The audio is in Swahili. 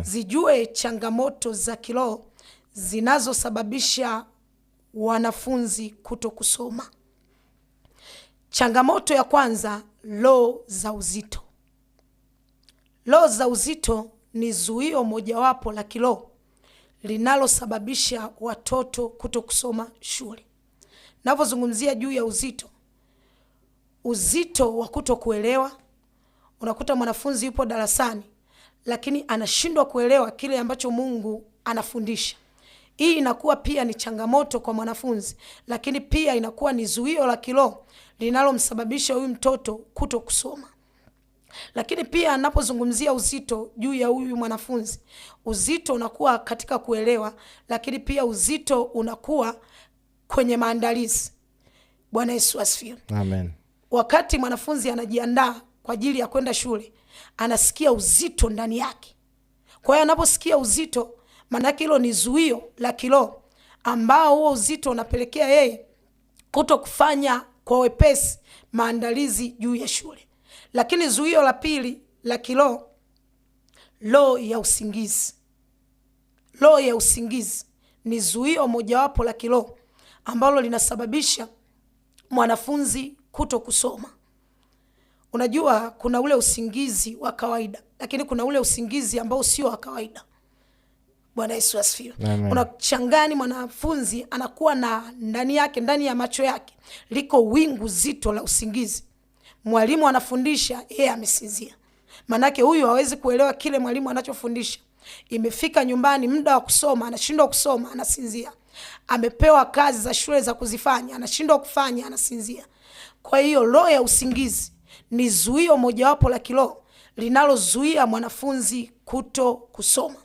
zijue changamoto za kiroho zinazosababisha wanafunzi kuto kusoma. Changamoto ya kwanza, roho za uzito. Roho za uzito ni zuio mojawapo la kiroho linalosababisha watoto kuto kusoma shule. Ninapozungumzia juu ya uzito wa kuto kuelewa, unakuta mwanafunzi yupo darasani lakini anashindwa kuelewa kile ambacho Mungu anafundisha. Hii inakuwa pia ni changamoto kwa mwanafunzi, lakini pia inakuwa ni zuio la kiroho linalomsababisha huyu mtoto kuto kusoma. Lakini pia ninapozungumzia uzito juu ya huyu mwanafunzi, uzito unakuwa katika kuelewa, lakini pia uzito unakuwa kwenye maandalizi. Bwana Yesu asifiwe. Amen. Wakati mwanafunzi anajiandaa kwa ajili ya kwenda shule, anasikia uzito ndani yake. Kwa hiyo anaposikia uzito, maana hilo ni zuio la kiroho ambao huo uzito unapelekea yeye kuto kufanya kwa wepesi maandalizi juu ya shule. Lakini zuio la pili la kiroho, roho ya usingizi. Roho ya usingizi ni zuio mojawapo la kiroho ambalo linasababisha mwanafunzi kuto kusoma. Unajua kuna ule usingizi wa kawaida, lakini kuna ule usingizi ambao sio wa kawaida. Bwana Yesu asifiwe. Unachangani mwanafunzi anakuwa na ndani yake, ndani ya macho yake liko wingu zito la usingizi. Mwalimu anafundisha, yeye amesinzia. Manake huyu hawezi kuelewa kile mwalimu anachofundisha. Imefika nyumbani muda wa kusoma, anashindwa kusoma, anasinzia. Amepewa kazi za shule za kuzifanya, anashindwa kufanya, anasinzia. Kwa hiyo roho ya usingizi ni zuio mojawapo la kiroho linalozuia mwanafunzi kuto kusoma.